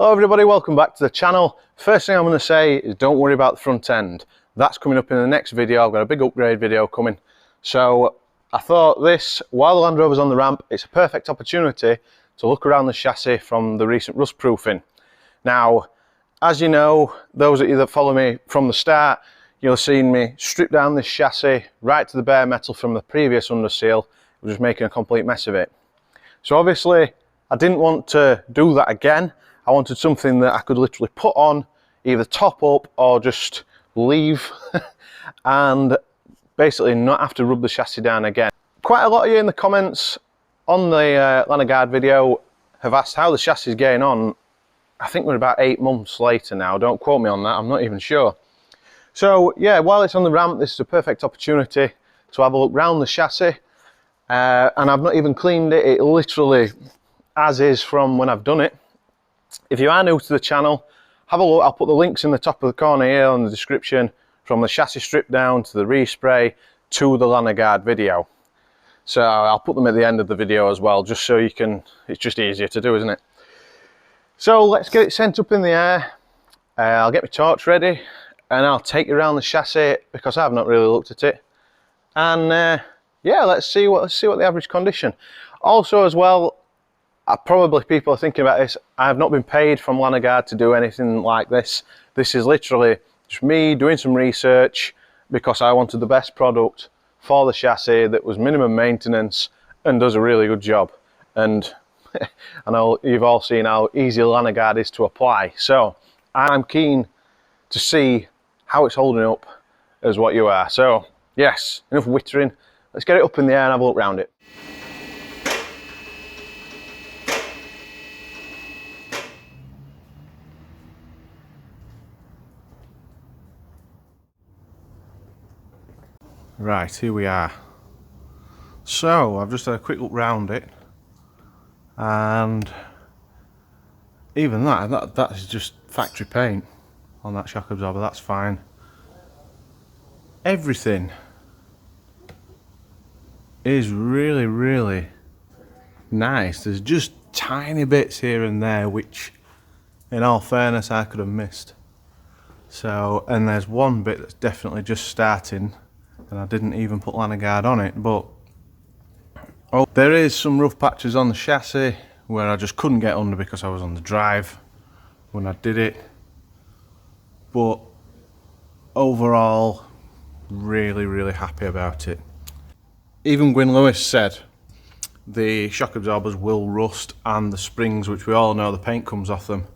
Hello everybody, welcome back to the channel. First thing I'm going to say is don't worry about the front end. That's coming up in the next video. I've got a big upgrade video coming. So I thought this, while the Land Rover's on the ramp, it's a perfect opportunity to look around the chassis from the recent rust proofing. Now, as you know, those of you that follow me from the start, you'll have seen me strip down this chassis right to the bare metal from the previous underseal. I was just making a complete mess of it. So obviously, I didn't want to do that again. I wanted something that I could literally put on, either top up or just leave and basically not have to rub the chassis down again. Quite a lot of you in the comments on the Lanoguard video have asked how the chassis is getting on. I think we're about 8 months later now. Don't quote me on that, I'm not even sure. So yeah, while it's on the ramp, this is a perfect opportunity to have a look round the chassis. And I've not even cleaned it, it literally as is from when I've done it. If you are new to the channel, have a look. I'll put the links in the top of the corner here on the description, from the chassis strip down to the respray to the Lanoguard video. So I'll put them at the end of the video as well, just so you can, it's just easier to do, isn't it? So let's get it sent up in the air. I'll get my torch ready and I'll take you around the chassis because I've not really looked at it. And yeah, let's see what the average condition. Also as well, probably people are thinking about this, I have not been paid from Lanoguard to do anything like this. This is literally just me doing some research because I wanted the best product for the chassis that was minimum maintenance and does a really good job. And I know you've all seen how easy Lanoguard is to apply. So I'm keen to see how it's holding up as what you are. So yes, enough wittering. Let's get it up in the air and have a look round it. Right, here we are. So I've just had a quick look round it, and even that is just factory paint on that shock absorber. That's fine. Everything is really nice. There's just tiny bits here and there which, in all fairness, I could have missed. So, and there's one bit that's definitely just starting, and I didn't even put Lanoguard on it, but oh, there is some rough patches on the chassis where I just couldn't get under because I was on the drive when I did it. But overall, really happy about it. Even Gwyn Lewis said the shock absorbers will rust, and the springs, which we all know the paint comes off them,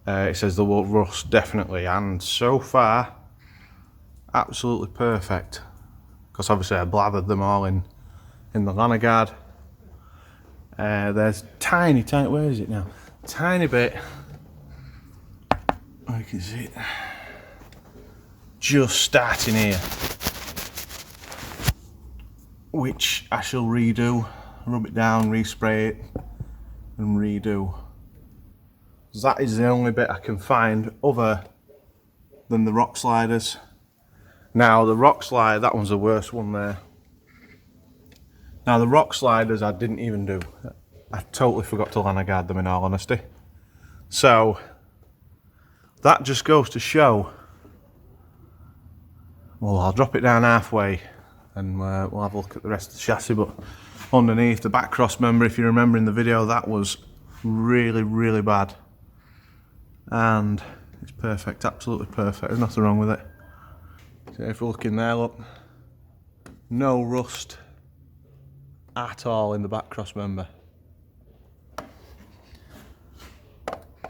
it says they will rust definitely, and so far absolutely perfect, because obviously I blathered them all in the Lanoguard. There's tiny, where is it now? Tiny bit, oh, you can see it, just starting here, which I shall redo, rub it down, respray it and redo. That is the only bit I can find other than the rock sliders. Now the rock slide, that one's the worst one there. Now the rock sliders I didn't even do. I totally forgot to Lanoguard them, in all honesty. So that just goes to show, well, I'll drop it down halfway and we'll have a look at the rest of the chassis. But underneath the back cross member, if you remember in the video, that was really bad. And it's perfect, absolutely perfect, there's nothing wrong with it. So if we look in there, look, no rust at all in the back cross member. So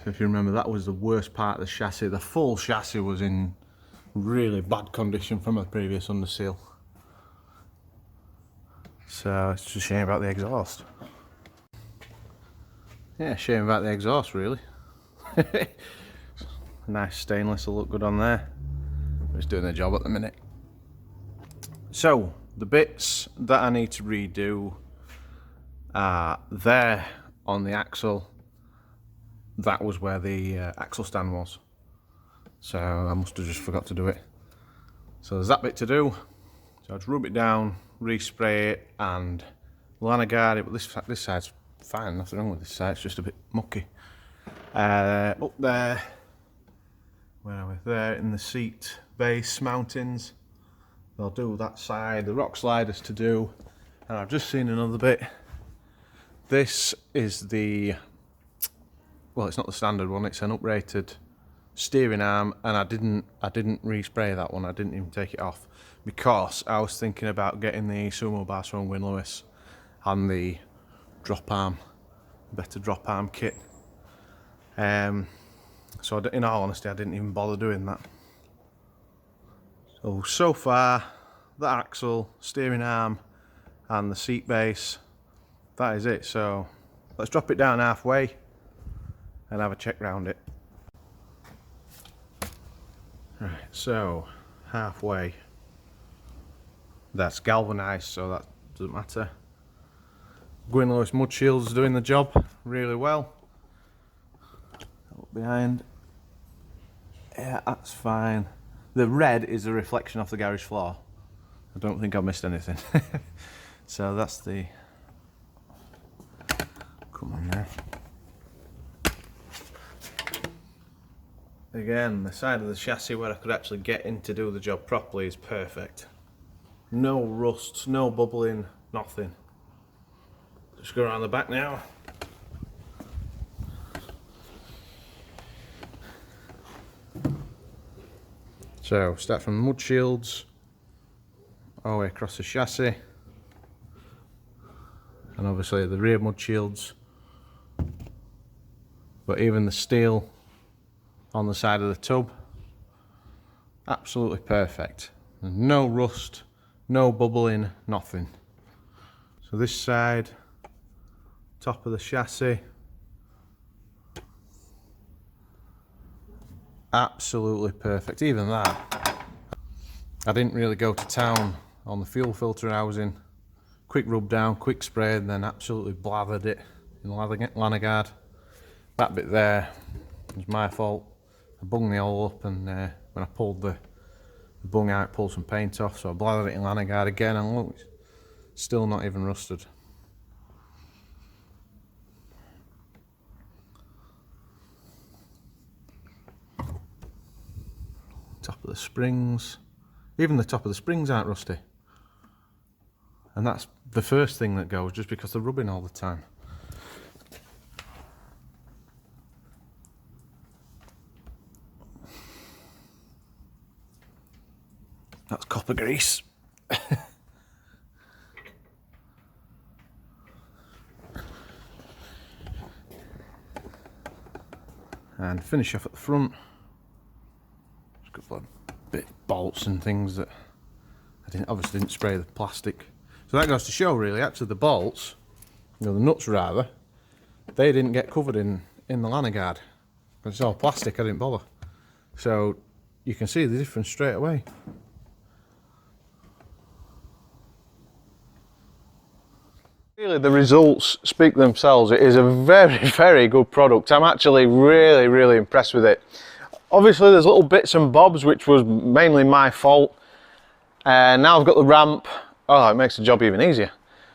if you remember, that was the worst part of the chassis. The full chassis was in really bad condition from a previous underseal. So it's just a shame about the exhaust. Yeah, shame about the exhaust really. Nice stainless will look good on there. It's doing the job at the minute. So the bits that I need to redo are there on the axle. That was where the axle stand was, so I must have just forgot to do it. So there's that bit to do. So I'll just rub it down, respray it and Lanoguard it, but this side's fine, nothing wrong with this side, it's just a bit mucky. Up there, where are we? There in the seat base mountings. They'll do that side, the rock sliders to do. And I've just seen another bit. This is the, well, it's not the standard one, it's an uprated steering arm, and I didn't respray that one. I didn't even take it off because I was thinking about getting the sumo bars from Win Lewis and the drop arm, better drop arm kit. So in all honesty, I didn't even bother doing that. So far, the axle, steering arm, and the seat base, that is it. So let's drop it down halfway and have a check round it. Right, so halfway, that's galvanised, so that doesn't matter. Gwyn Lewis mud shield's doing the job really well. Up behind, yeah, that's fine. The red is a reflection off the garage floor. I don't think I've missed anything. So that's the, come on now. Again, the side of the chassis where I could actually get in to do the job properly is perfect. No rust, no bubbling, nothing. Just go around the back now. So start from the mud shields, all the way across the chassis. And obviously the rear mud shields, but even the steel on the side of the tub, absolutely perfect. There's no rust, no bubbling, nothing. So this side, top of the chassis, absolutely perfect. Even that, I didn't really go to town on the fuel filter housing. Quick rub down, quick spray, and then absolutely blathered it in Lanoguard. That bit there was my fault. I bunged the hole up, and when I pulled the bung out, it pulled some paint off, so I blathered it in Lanoguard again, and look, it's still not even rusted. Top of the springs, even the top of the springs aren't rusty. And that's the first thing that goes, just because they're rubbing all the time. That's copper grease. And finish off at the front. Just a couple of bit bolts and things that I obviously didn't spray the plastic. So that goes to show, really, actually the bolts, you know, the nuts rather, they didn't get covered in the Lanoguard. It's all plastic, I didn't bother. So you can see the difference straight away. Really, the results speak themselves. It is a very, very good product. I'm actually really, really impressed with it. Obviously, there's little bits and bobs, which was mainly my fault. And now I've got the ramp. Oh, it makes the job even easier.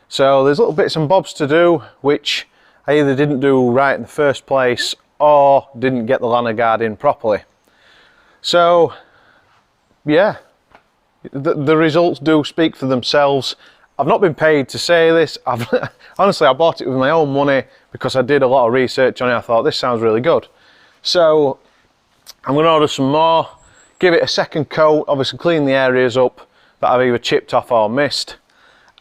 So there's little bits and bobs to do, which I either didn't do right in the first place or didn't get the Lanoguard in properly. So, yeah, the results do speak for themselves. I've not been paid to say this. Honestly, I bought it with my own money because I did a lot of research on it. I thought, this sounds really good. So I'm going to order some more, give it a second coat, obviously clean the areas up that I've either chipped off or missed.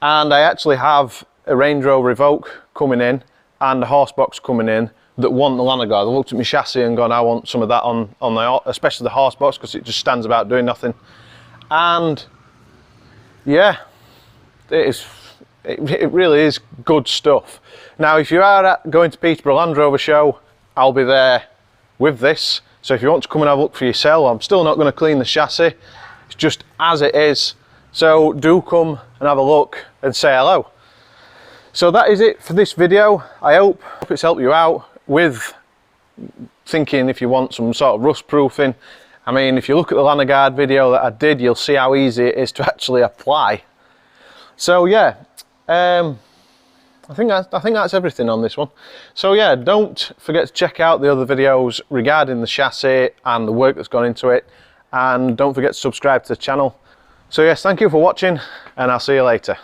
And I actually have a Range Rover Evoque coming in and a horse box coming in that want the Lanoguard. I looked at my chassis and gone, I want some of that on the, especially the horse box, because it just stands about doing nothing. And yeah, it really is good stuff. Now, if you are going to Peterborough Land Rover show, I'll be there with this. So if you want to come and have a look for yourself, I'm still not going to clean the chassis. It's just as it is. So do come and have a look and say hello. So that is it for this video. I hope it's helped you out with thinking if you want some sort of rust proofing. I mean, if you look at the Lanoguard video that I did, you'll see how easy it is to actually apply. So yeah, I I think that's everything on this one. So yeah, don't forget to check out the other videos regarding the chassis and the work that's gone into it, and don't forget to subscribe to the channel. So yes, thank you for watching, and I'll see you later.